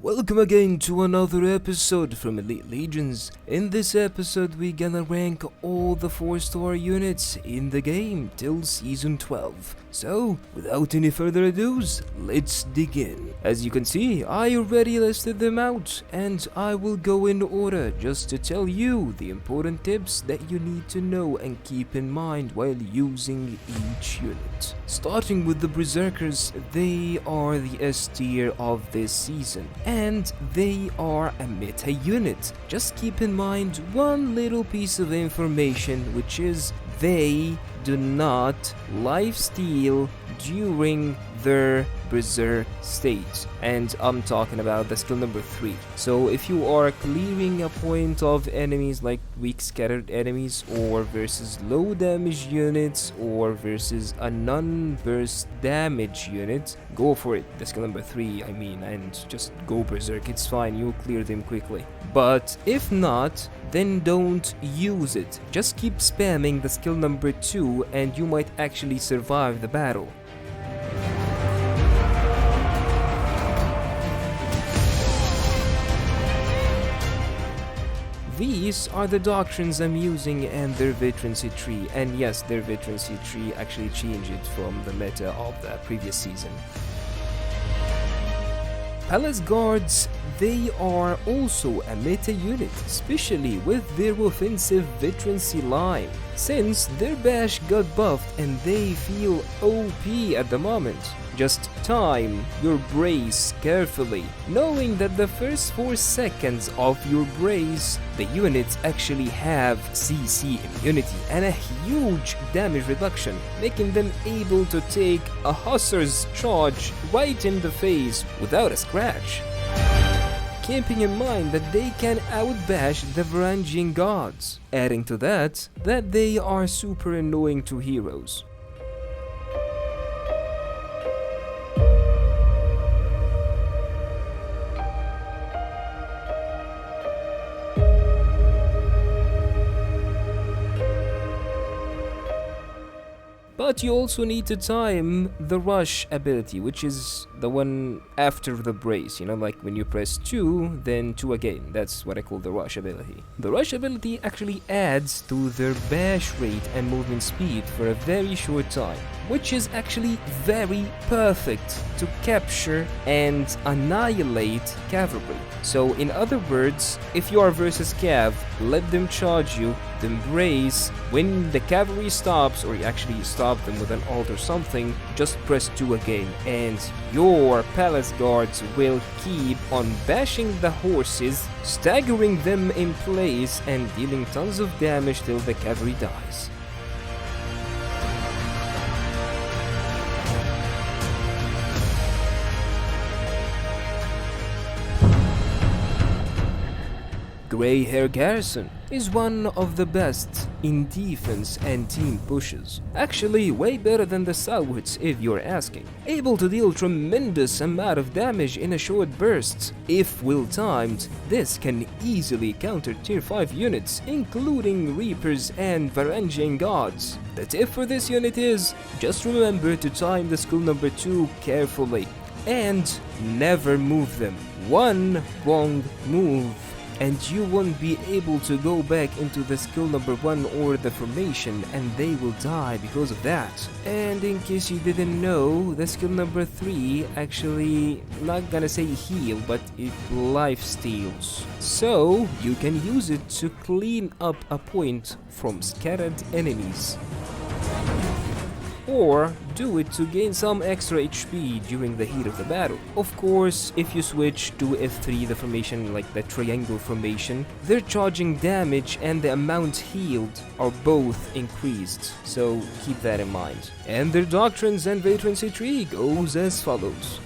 Welcome again to another episode from Elite Legions. In this episode we gonna rank all the 4-star units in the game till Season 12. So, without any further ados, let's dig in. As you can see, I already listed them out, and I will go in order just to tell you the important tips that you need to know and keep in mind while using each unit. Starting with the Berserkers, they are the S tier of this season, and they are a meta unit. Just keep in mind one little piece of information, which is they do not lifesteal during their berserk state, and I'm talking about the skill number 3. So if you are clearing a point of enemies like weak scattered enemies, or versus low damage units, or versus a non-burst damage unit, go for it, the skill number 3 I mean, and just go berserk, it's fine, you'll clear them quickly. But if not, then don't use it. Just keep spamming the skill number 2 and you might actually survive the battle. These are the doctrines I'm using and their veterancy tree, and yes, their veterancy tree actually changed it from the meta of the previous season. Palace Guards, they are also a meta unit, especially with their offensive veterancy line, since their bash got buffed and they feel OP at the moment. Just time your brace carefully, knowing that the first 4 seconds of your brace, the units actually have CC immunity and a huge damage reduction, making them able to take a hussar's charge right in the face without a scratch. Keeping in mind that they can outbash the Varangian gods, adding to that they are super annoying to heroes. But you also need to time the rush ability, which is the one after the brace, you know, like when you press 2, then 2 again. That's what I call the rush ability. The rush ability actually adds to their bash rate and movement speed for a very short time, which is actually very perfect to capture and annihilate cavalry. So in other words, if you are versus cav, let them charge you, then brace. When the cavalry stops, or you actually stop them with an ult or something, just press 2 again, and your palace guards will keep on bashing the horses, staggering them in place and dealing tons of damage till the cavalry dies. Grey Hair Garrison is one of the best in defense and team pushes. Actually, way better than the Salwoods if you're asking. Able to deal tremendous amount of damage in a short burst. If well timed, this can easily counter tier 5 units, including Reapers and Varangian gods. The tip for this unit is, just remember to time the skill number 2 carefully, and never move them. One wrong move and you won't be able to go back into the skill number 1 or the formation, and they will die because of that. And in case you didn't know, the skill number 3 actually, not gonna say heal, but it life steals. So you can use it to clean up a point from scattered enemies, or do it to gain some extra HP during the heat of the battle. Of course, if you switch to F3, the formation like the triangle formation, their charging damage and the amount healed are both increased, so keep that in mind. And their doctrines and veterancy tree goes as follows.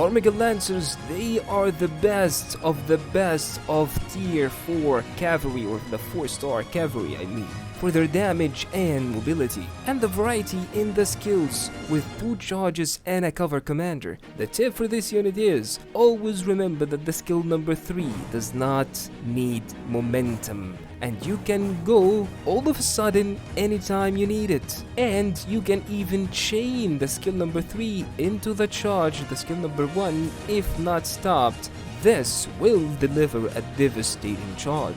Armigal Lancers, they are the best of tier 4 cavalry, or the 4-star cavalry I mean, for their damage and mobility, and the variety in the skills with 2 charges and a cover commander. The tip for this unit is, always remember that the skill number 3 does not need momentum, and you can go all of a sudden anytime you need it. And you can even chain the skill number 3 into the charge, the skill number 1, if not stopped. This will deliver a devastating charge.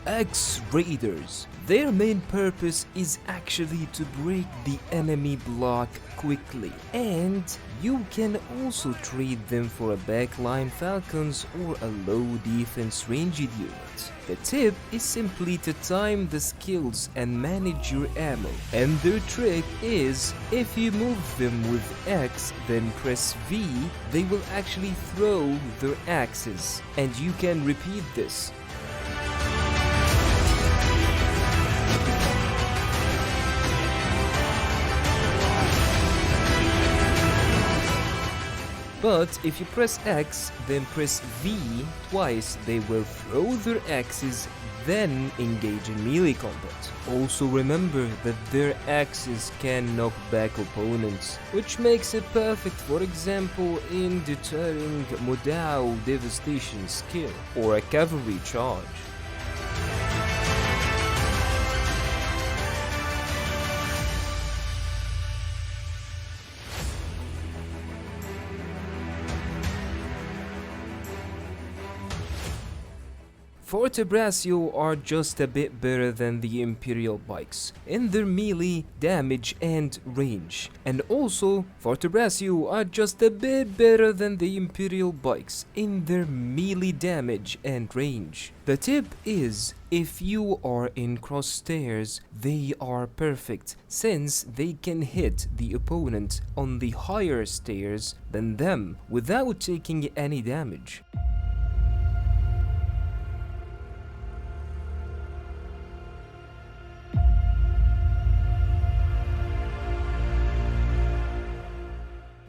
X-Raiders. Their main purpose is actually to break the enemy block quickly, and you can also trade them for a backline Falcons or a low defense ranged unit. The tip is simply to time the skills and manage your ammo, and their trick is, if you move them with X then press V, they will actually throw their axes, and you can repeat this. But if you press X, then press V twice, they will throw their axes, then engage in melee combat. Also remember that their axes can knock back opponents, which makes it perfect, for example, in deterring Modao devastation skill or a cavalry charge. Forte Braccio are just a bit better than the Imperial bikes in their melee, damage and range, and also Forte Braccio are just a bit better than the Imperial bikes in their melee damage and range. The tip is, if you are in crosshairs, they are perfect since they can hit the opponent on the higher stairs than them without taking any damage.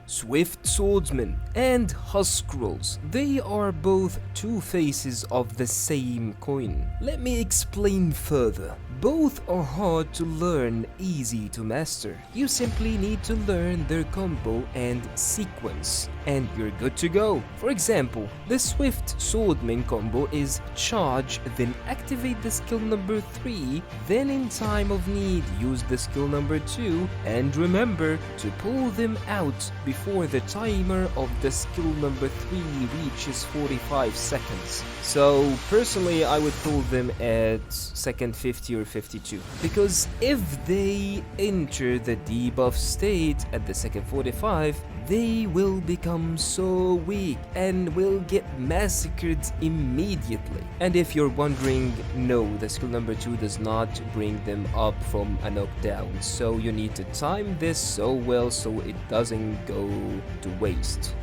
Swift Swordsmen and Huskarls, they are both two faces of the same coin. Let me explain further. Both are hard to learn, easy to master. You simply need to learn their combo and sequence, and you're good to go. For example, the Swift Swordman combo is charge, then activate the skill number 3, then in time of need use the skill number 2, and remember to pull them out before the timer of the skill number 3 reaches 45 seconds. So personally I would pull them at second 50 or 52, because if they enter the debuff state at the second 45, they will become so weak and will get massacred immediately. And if you're wondering, no, the skill number 2 does not bring them up from a knockdown, so you need to time this so well so it doesn't go to waste.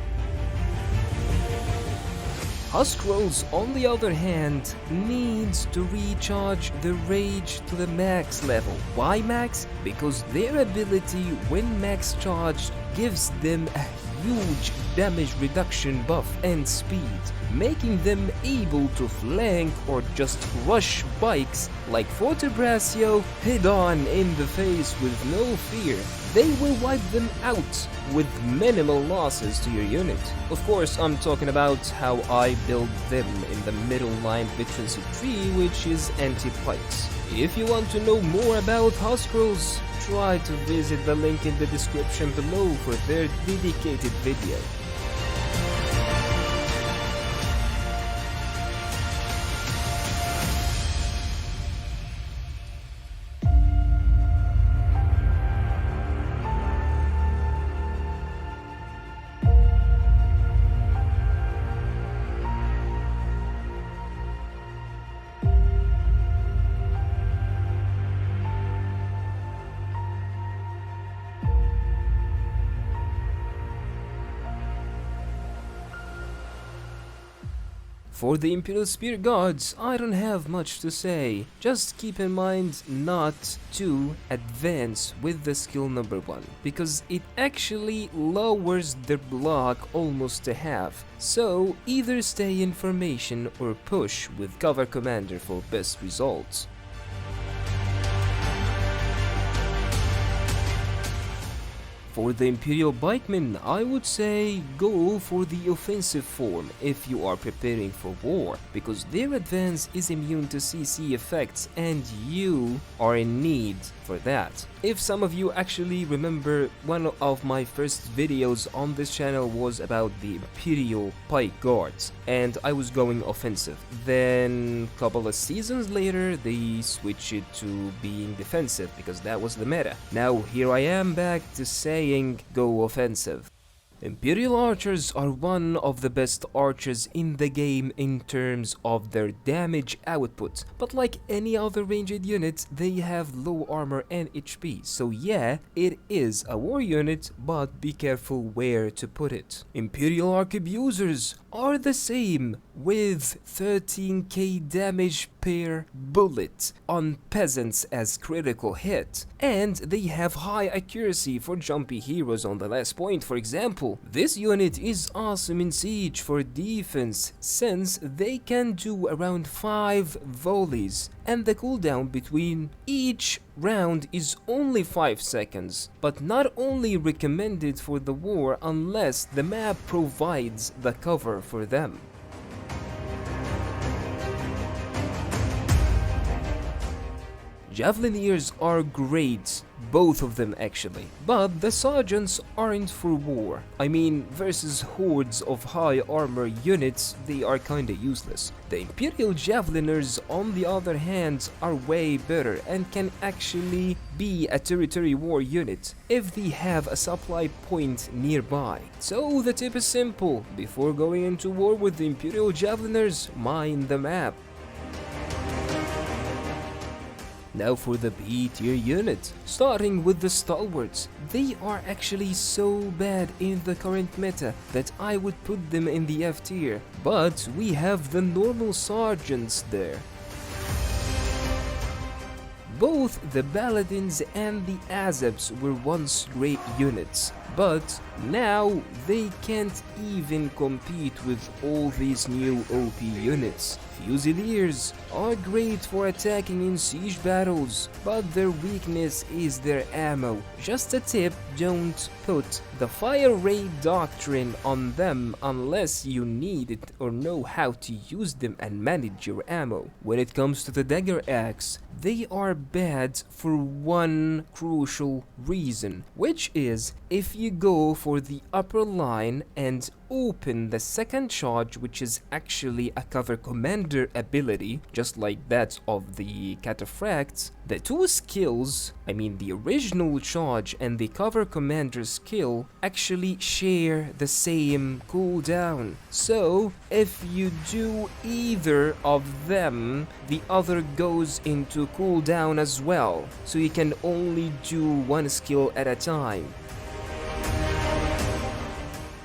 Huskarls, on the other hand, needs to recharge the rage to the max level. Why max? Because their ability when max charged gives them a huge damage reduction buff and speed, making them able to flank or just rush bikes like Fortebraccio head-on in the face with no fear. They will wipe them out with minimal losses to your unit. Of course, I'm talking about how I build them in the middle line veterancy tree, which is anti-pikes. If you want to know more about Huskarls, try to visit the link in the description below for their dedicated video. For the Imperial Spear Gods, I don't have much to say. Just keep in mind not to advance with the skill number 1, because it actually lowers their block almost to half. So either stay in formation or push with Cover Commander for best results. For the Imperial Bikemen, I would say go for the offensive form if you are preparing for war, because their advance is immune to CC effects and you are in need for that. If some of you actually remember, one of my first videos on this channel was about the Imperial Pike Guards, and I was going offensive. Then a couple of seasons later they switched it to being defensive because that was the meta. Now here I am back to saying go offensive. Imperial Archers are one of the best archers in the game in terms of their damage output, but like any other ranged unit, they have low armor and HP, so yeah, it is a war unit, but be careful where to put it. Imperial Arquebusers are the same, with 13k damage per bullet on peasants as critical hit, and they have high accuracy for jumpy heroes on the last point, for example. This unit is awesome in siege for defense, since they can do around 5 volleys, and the cooldown between each round is only 5 seconds, but not only recommended for the war unless the map provides the cover for them. Javelineers are great, both of them actually, but the sergeants aren't for war. I mean, versus hordes of high armor units, they are kinda useless. The Imperial Javeliners, on the other hand, are way better and can actually be a territory war unit if they have a supply point nearby. So the tip is simple: before going into war with the Imperial Javeliners, mind the map. Now for the B tier unit, starting with the Stalwarts. They are actually so bad in the current meta that I would put them in the F tier, but we have the normal sergeants there. Both the Paladins and the Azebs were once great units, but now they can't even compete with all these new OP units. Fusiliers are great for attacking in siege battles, but their weakness is their ammo. Just a tip, don't put the fire rate doctrine on them unless you need it or know how to use them and manage your ammo. When it comes to the dagger axe, they are bad for one crucial reason, which is if you go for the upper line and open the second charge, which is actually a cover commander ability, just like that of the cataphracts, the two skills, I mean the original charge and the cover commander skill, actually share the same cooldown. So if you do either of them, the other goes into cooldown as well, so you can only do one skill at a time.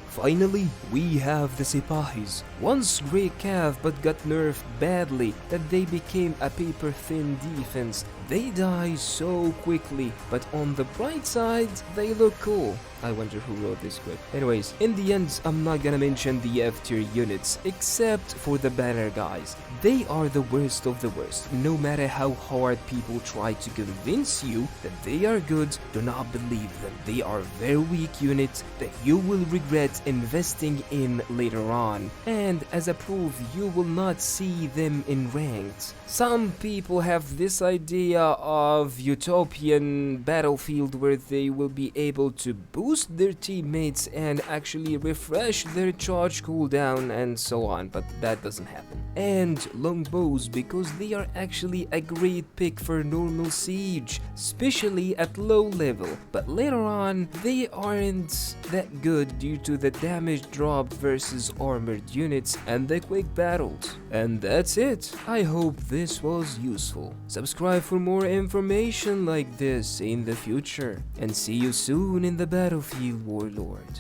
Finally, we have the Sipahis. Once great cav but got nerfed badly that they became a paper-thin defense. they die so quickly, but on the bright side, they look cool. I wonder who wrote this script. Anyways, in the end, I'm not gonna mention the F-tier units, except for the banner guys. They are the worst of the worst. No matter how hard people try to convince you that they are good, do not believe them. They are very weak units that you will regret investing in later on. And as a proof, you will not see them in ranked. Some people have this idea of utopian battlefield where they will be able to boost their teammates and actually refresh their charge cooldown and so on, but that doesn't happen. And longbows, because they are actually a great pick for normal siege, especially at low level, but later on they aren't that good due to the damage dropped versus armored units and the quick battles. And that's it. I hope this was useful. Subscribe for more information like this in the future, and see you soon in the battlefield, Warlord.